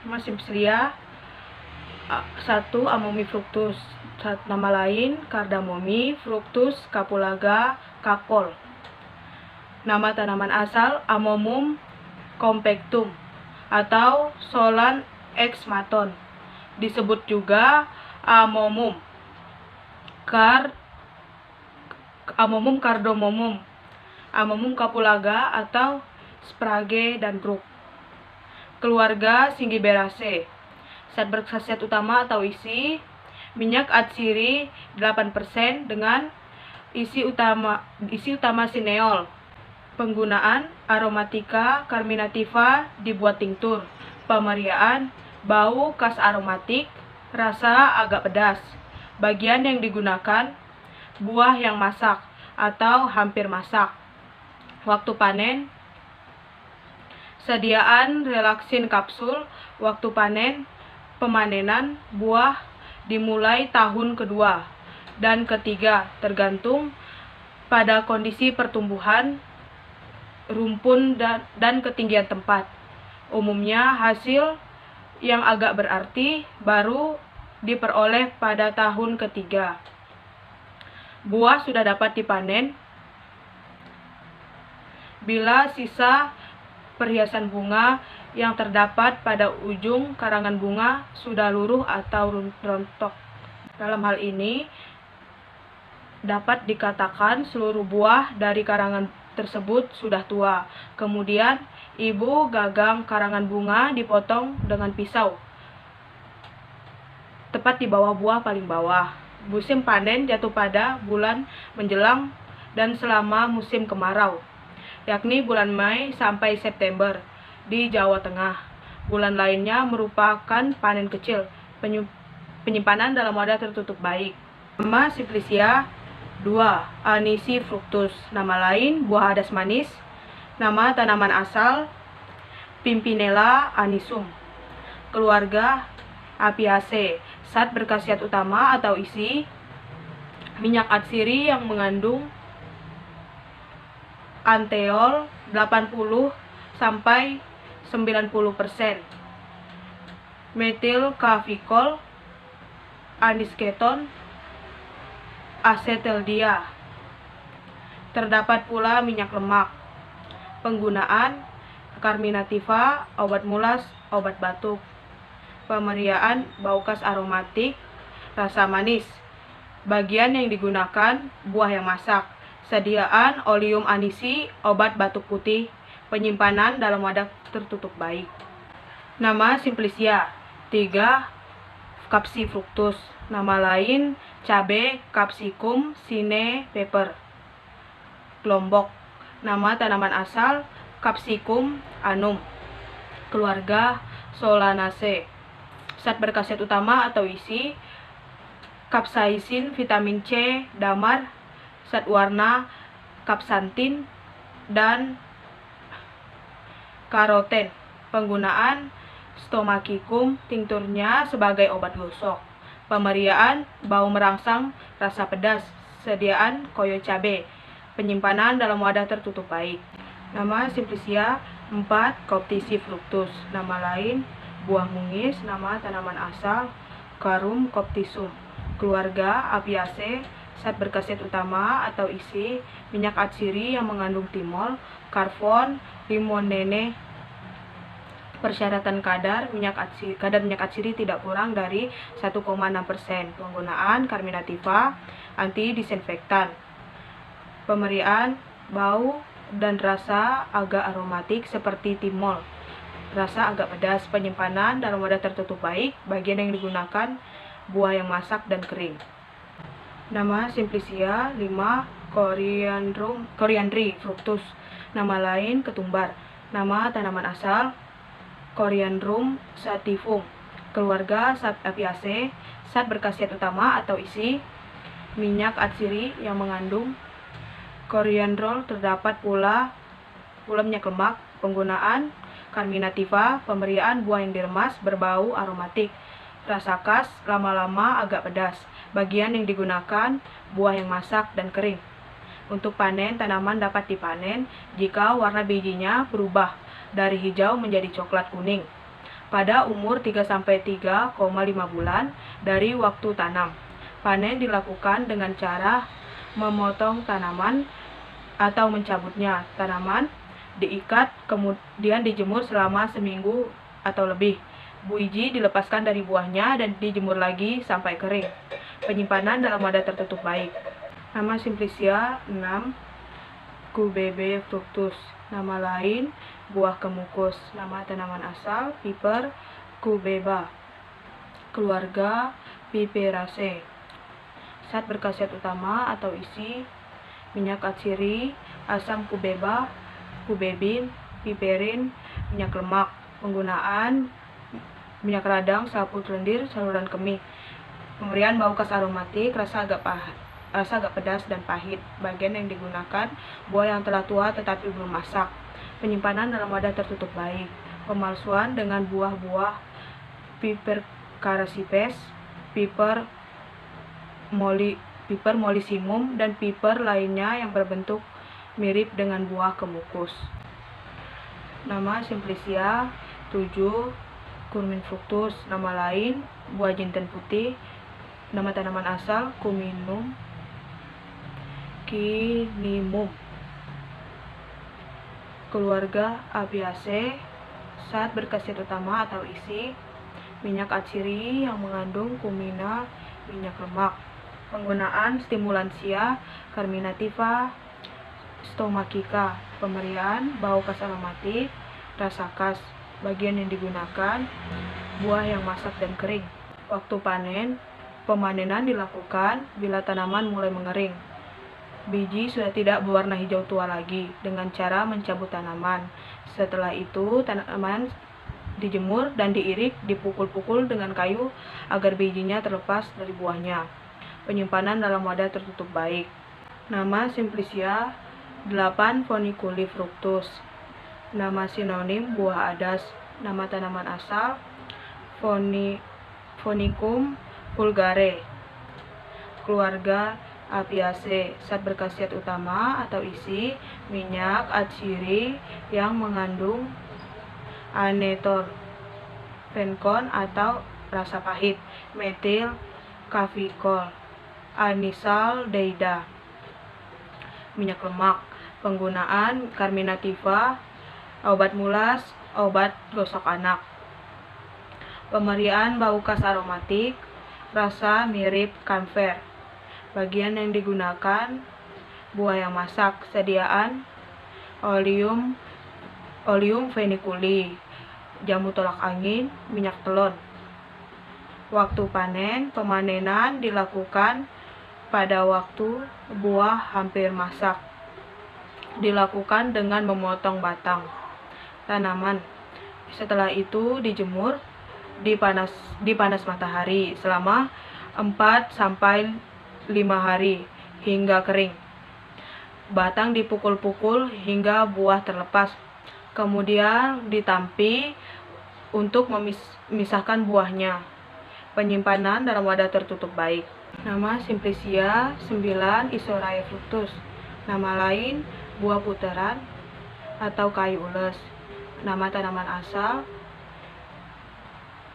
Nama Simplesia. 1. Amomifructus. Nama lain Cardamomi fructus capulaga kakol. Nama tanaman asal Amomum compactum atau Solan ex Maton. Disebut juga Amomum cardomomum, Amomum capulaga atau Sprague dan Brook. Keluarga Zingiberaceae. Zat berkhasiat utama atau isi: minyak atsiri 8% dengan isi utama sineol. Penggunaan aromatika carminativa dibuat tinktur. Pemeriaan bau khas aromatik, rasa agak pedas. Bagian yang digunakan buah yang masak atau hampir masak. Waktu panen: sediaan relaksin kapsul. Waktu panen: pemanenan buah dimulai tahun kedua dan ketiga tergantung pada kondisi pertumbuhan, rumpun dan ketinggian tempat. Umumnya hasil yang agak berarti baru diperoleh pada tahun ketiga. Buah sudah dapat dipanen bila sisa perhiasan bunga yang terdapat pada ujung karangan bunga sudah luruh atau rontok. Dalam hal ini dapat dikatakan seluruh buah dari karangan tersebut sudah tua. Kemudian ibu gagang karangan bunga dipotong dengan pisau tepat di bawah buah paling bawah. Musim panen jatuh pada bulan menjelang dan selama musim kemarau, yakni bulan Mei sampai September di Jawa Tengah. Bulan lainnya merupakan panen kecil. Penyimpanan dalam wadah tertutup baik. Nama Simplesia. 2. Anisifructus. Nama lain buah hadas manis. Nama tanaman asal Pimpinella anisum. Keluarga Apiaceae. Zat berkhasiat utama atau isi: minyak atsiri yang mengandung anteol 80 sampai 90%, metil kafikol, anisketon, acetaldehyde. Terdapat pula minyak lemak. Penggunaan carminativa, obat mulas, obat batuk. Pemeriaan bau khas aromatik, rasa manis. Bagian yang digunakan buah yang masak. Sediaan oleum anisi, obat batuk putih. Penyimpanan dalam wadah tertutup baik. Nama Simplesia. 3. Capsifructus. Nama lain cabe Capsicum sine pepper. Lombok. Nama tanaman asal Capsicum annuum. Keluarga Solanaceae. Zat berkhasiat utama atau isi: capsaicin, vitamin C, damar, zat warna capsantin, dan karoten. Penggunaan Stomachicum tincturnya sebagai obat gosok. Pemeriaan bau merangsang, rasa pedas. Sediaan koyo cabe. Penyimpanan dalam wadah tertutup baik. Nama Simplesia. 4. Copticifructus. Nama lain buah mungis. Nama tanaman asal Carum copticum. Keluarga Apiaceae. Zat berkhasiat utama atau isi: minyak atsiri yang mengandung timol, karbon, limonene. Persyaratan kadar minyak atsiri tidak kurang dari 1,6%. Penggunaan carminativa, anti disinfektan. Pemeriaan bau dan rasa agak aromatik seperti timol, rasa agak pedas. Penyimpanan dalam wadah tertutup baik. Bagian yang digunakan buah yang masak dan kering. Nama Simplesia. 5. Coriandri fructus. Nama lain ketumbar. Nama tanaman asal Coriandrum sativum. Keluarga Apiaceae. Zat berkhasiat utama atau isi: minyak atsiri yang mengandung coriandrol. Terdapat pula minyak lemak. Penggunaan carminativa. Pemberian buah yang diremas berbau aromatik, rasa khas, lama-lama agak pedas. Bagian yang digunakan buah yang masak dan kering. Untuk panen, tanaman dapat dipanen jika warna bijinya berubah dari hijau menjadi coklat kuning. pada umur 3-3,5 bulan dari waktu tanam. Panen dilakukan dengan cara memotong tanaman atau mencabutnya. Tanaman diikat, kemudian dijemur selama seminggu atau lebih. Biji dilepaskan dari buahnya dan dijemur lagi sampai kering. Penyimpanan dalam wadah tertutup baik. Nama Simplicia 6. Cubebe fructus. Nama lain buah kemukus. Nama tanaman asal Piper cubeba. Keluarga Piperaceae. Zat berkhasiat utama atau isi: minyak atsiri, asam cubeba, cubebin, piperin, minyak lemak. Penggunaan: minyak radang, selaput lendir, saluran kemih. Pemberian bau khas aromatik, rasa agak pedas dan pahit. Bagian yang digunakan: buah yang telah tua tetapi belum masak. Penyimpanan dalam wadah tertutup baik. Pemalsuan dengan buah-buah Piper carassipes, Piper mollissimum, dan piper lainnya yang berbentuk mirip dengan buah kemukus. Nama Simplicia 7. Curmin fructus. Nama lain buah jinten putih. Nama tanaman asal Cuminum Cynimum. Keluarga Apiaceae. Zat berkhasiat utama atau isi: minyak atsiri yang mengandung kumina, minyak lemak. Penggunaan: stimulansia, carminativa, stomachica. Pemberian: bau khas aromatik, rasa khas. Bagian yang digunakan: buah yang masak dan kering. Waktu panen: pemanenan dilakukan bila tanaman mulai mengering. Biji sudah tidak berwarna hijau tua lagi, dengan cara mencabut tanaman. Setelah itu tanaman dijemur dan diirik, dipukul-pukul dengan kayu agar bijinya terlepas dari buahnya. Penyimpanan dalam wadah tertutup baik. Nama Simplicia 8. Foniculi fructus. Nama sinonim buah adas. Nama tanaman asal Phonicum vulgare. Keluarga Apiaceae. Zat berkhasiat utama atau isi: minyak atsiri yang mengandung anetor, fencon atau rasa pahit, metil kafikol, anisaldehyde. Minyak lemak. Penggunaan: carminativa, obat mulas, obat gosok anak. Pemberian: bau khas aromatik, rasa mirip camphor. Bagian yang digunakan: buah yang masak. Sediaan: Oleum feniculi, jamu tolak angin, minyak telon. Waktu panen: pemanenan dilakukan pada waktu buah hampir masak. Dilakukan dengan memotong batang tanaman. Setelah itu dijemur di panas matahari selama 4-5 hari hingga kering. Batang dipukul-pukul hingga buah terlepas. Kemudian ditampi untuk memisahkan buahnya. Penyimpanan dalam wadah tertutup baik. Nama Simplicia 9. Isorae fructus. Nama lain buah puteran atau kayu ules. Nama tanaman asal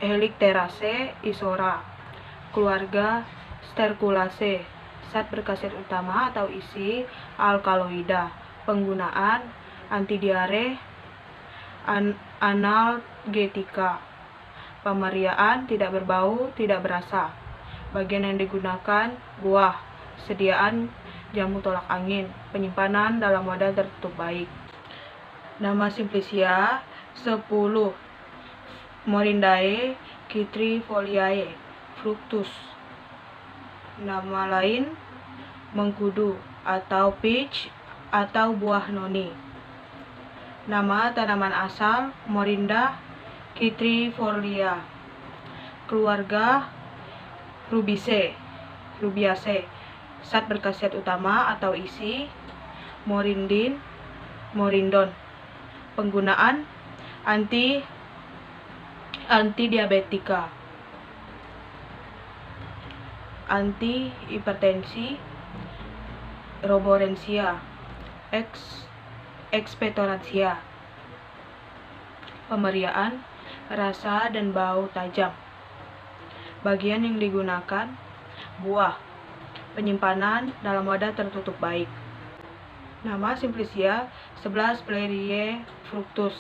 Helicteraceae isora. Keluarga Sterculaceae. Zat berkhasiat utama atau isi: alkaloida. Penggunaan: antidiare, analgetika. Pemeriaan: tidak berbau, tidak berasa. Bagian yang digunakan: buah. Sediaan: jamu tolak angin. Penyimpanan dalam wadah tertutup baik. Nama Simplicia 10. Morindae citrifoliae fructus. Nama lain mengkudu atau peach atau buah noni. Nama tanaman asal Morinda citrifolia. Keluarga Rubiaceae. Zat berkhasiat utama atau isi: morindon. Penggunaan: antidiabetika, antihipertensi, roborensia, expectorantia. Pemberian: rasa dan bau tajam. Bagian yang digunakan: buah, penyimpanan dalam wadah tertutup baik. Nama Simplicia 11 Pleuria fructus.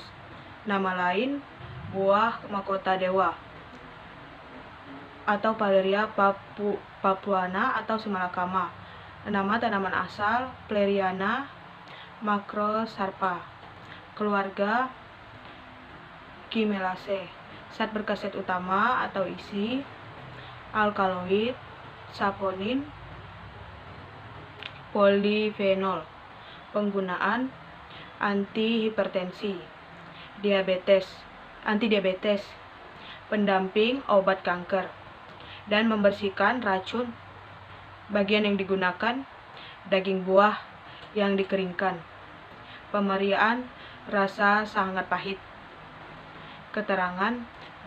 Nama lain, buah mahkota dewa atau Pleuria papuana atau Simalakama. Nama tanaman asal Pleriana macrosarpa. Keluarga Chimelaceae. Zat berkhasiat utama atau isi: alkaloid, saponin, polifenol. Penggunaan: antihipertensi, antidiabetes, pendamping obat kanker, dan membersihkan racun. Bagian yang digunakan: daging buah yang dikeringkan. Pemeriaan: rasa sangat pahit. Keterangan: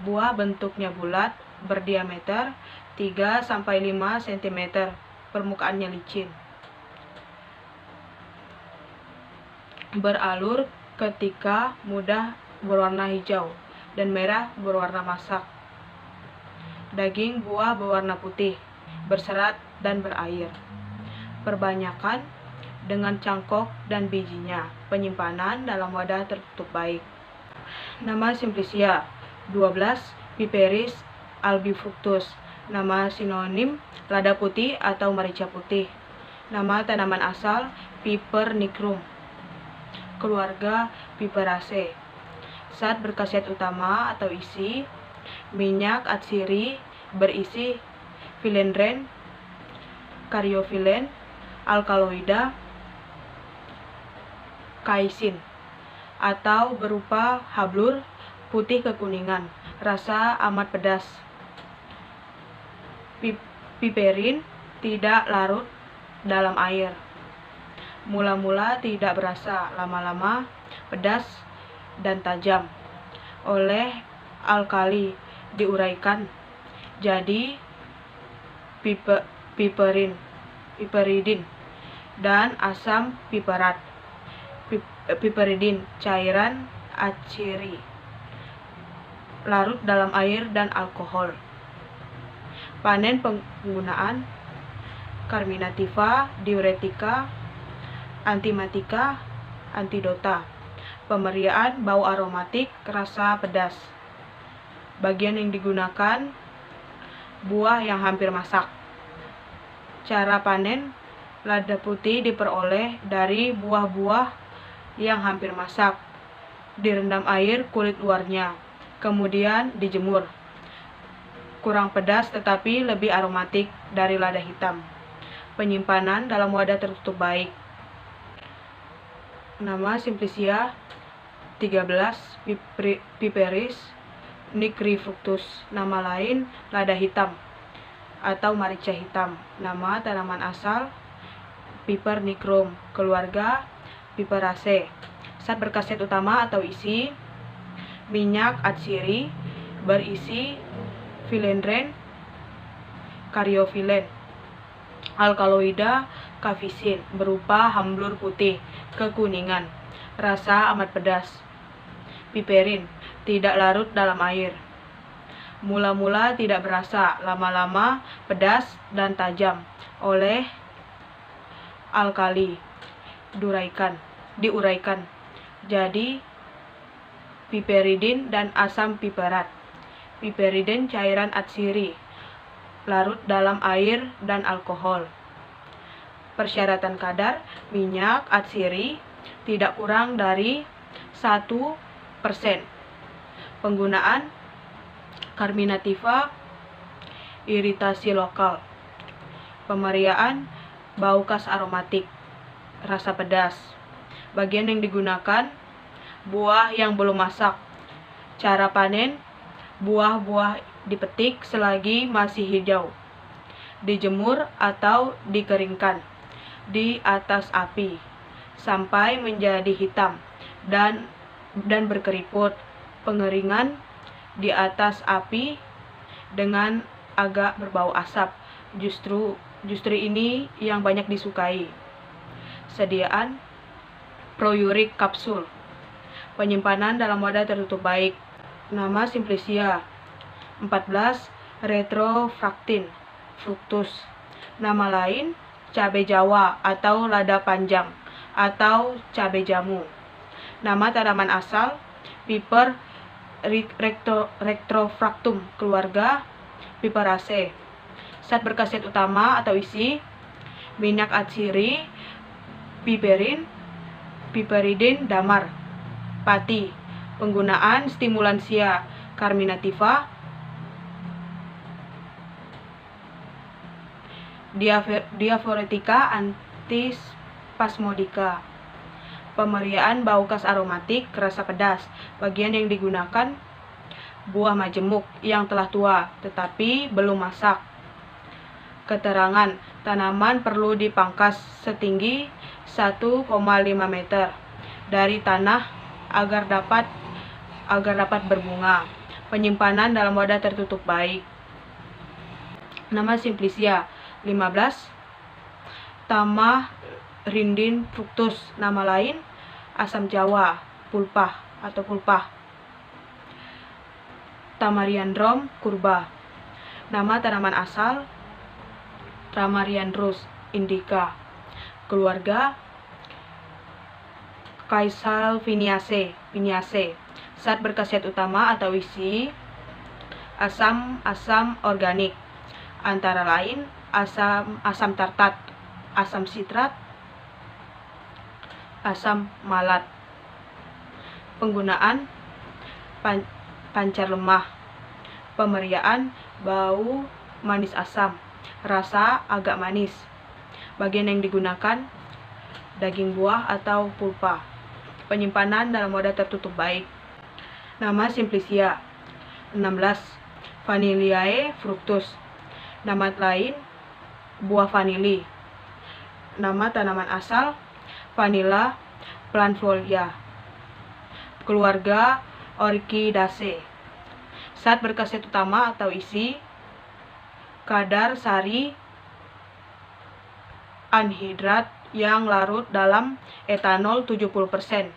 buah bentuknya bulat, berdiameter 3-5 cm, permukaannya licin, beralur ketika mudah, berwarna hijau dan merah berwarna masak. Daging buah berwarna putih, berserat dan berair. Perbanyakan dengan cangkok dan bijinya. Penyimpanan dalam wadah tertutup baik. Nama Simplicia 12 Piperis albifructus. Nama sinonim: lada putih atau merica putih. Nama tanaman asal: Piper nigrum. Keluarga Piperaceae. Zat berkhasiat utama atau isi: minyak atsiri berisi philendren, caryophyllene, alkaloida, kaisin, atau berupa hablur putih kekuningan. Rasa amat pedas. Piperin tidak larut dalam air. Mula-mula tidak berasa, lama-lama pedas dan tajam. Oleh alkali diuraikan jadi piperidin dan asam piperat. Piperidin cairan atsiri, larut dalam air dan alkohol. Panen penggunaan: carminativa, diuretika, antimatika, antidota. Pemeriaan: bau aromatik, rasa pedas. Bagian yang digunakan: buah yang hampir masak. Cara panen: lada putih diperoleh dari buah-buah yang hampir masak, direndam air kulit luarnya, kemudian dijemur. Kurang pedas tetapi lebih aromatik dari lada hitam. Penyimpanan dalam wadah tertutup baik. Nama Simplicia 13 Piperis nigrifructus. Nama lain: lada hitam atau merica hitam. Nama tanaman asal: Piper nigrum. Keluarga Piperaceae. Zat berkhasiat utama atau isi: minyak atsiri berisi philendren, caryophyllene, alkaloida, kaisin, berupa hablur putih kekuningan. Rasa amat pedas. Piperin tidak larut dalam air. Mula-mula tidak berasa, lama-lama pedas dan tajam. Oleh alkali diuraikan jadi piperidin dan asam piperat. Piperidin cairan atsiri, larut dalam air dan alkohol. Persyaratan kadar: minyak atsiri tidak kurang dari 1%. Penggunaan: carminativa, iritasi lokal. Pemeriaan: bau khas aromatik, rasa pedas. Bagian yang digunakan: buah yang belum masak. Cara panen: buah-buah dipetik selagi masih hijau, dijemur atau dikeringkan di atas api sampai menjadi hitam dan berkeriput. Pengeringan di atas api dengan agak berbau asap. Justru ini yang banyak disukai. Sediaan: proyurik kapsul. Penyimpanan dalam wadah tertutup baik. Nama Simplicia. 14. Retrofractin fructus. Nama lain cabai Jawa atau lada panjang atau cabai jamu. Nama tanaman asal Piper rectrofractum, keluarga Piperaceae. Zat berkhasiat utama atau isi: minyak atsiri, piperin, piperidin damar, pati. Penggunaan stimulansia carminativa, diaforetika, antispasmodika. Pemeriaan bau khas aromatik, rasa pedas. Bagian yang digunakan: buah majemuk yang telah tua tetapi belum masak. Keterangan: tanaman perlu dipangkas setinggi 1,5 meter dari tanah agar dapat berbunga. Penyimpanan dalam wadah tertutup baik. Nama Simplicia. 15. Tamarindin fructus. Nama lain asam Jawa, pulpah atau pulpah. Tamariandrum curva. Nama tanaman asal Tamariandrus indica, keluarga Caesalpiniaceae. Zat berkhasiat utama atau isi: asam organik, antara lain asam tartat, asam sitrat, asam malat. Penggunaan: pancar lemah. Pemeriaan: bau manis asam, rasa agak manis. Bagian yang digunakan: daging buah atau pulpa. Penyimpanan dalam wadah tertutup baik. Nama Simplicia. 16. Vanilliae fructus. Nama lain buah vanili. Nama tanaman asal Vanilla planifolia, keluarga Orchidaceae. Zat berkhasiat utama atau isi: kadar sari anhidrat yang larut dalam etanol 70%,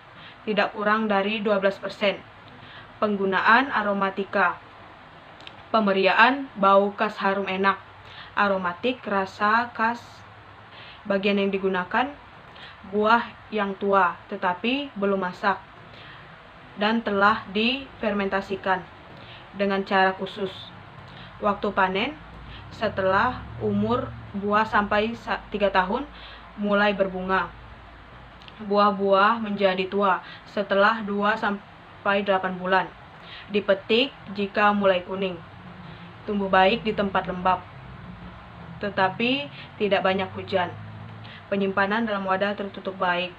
tidak kurang dari 12%. Penggunaan: aromatika. Pemeriaan: bau khas harum enak, aromatik, rasa khas. Bagian yang digunakan: buah yang tua tetapi belum masak dan telah difermentasikan dengan cara khusus. Waktu panen: setelah umur buah sampai 3 tahun mulai berbunga. Buah-buah menjadi tua setelah 2-8 bulan. Dipetik jika mulai kuning. Tumbuh baik di tempat lembab tetapi tidak banyak hujan. Penyimpanan dalam wadah tertutup baik.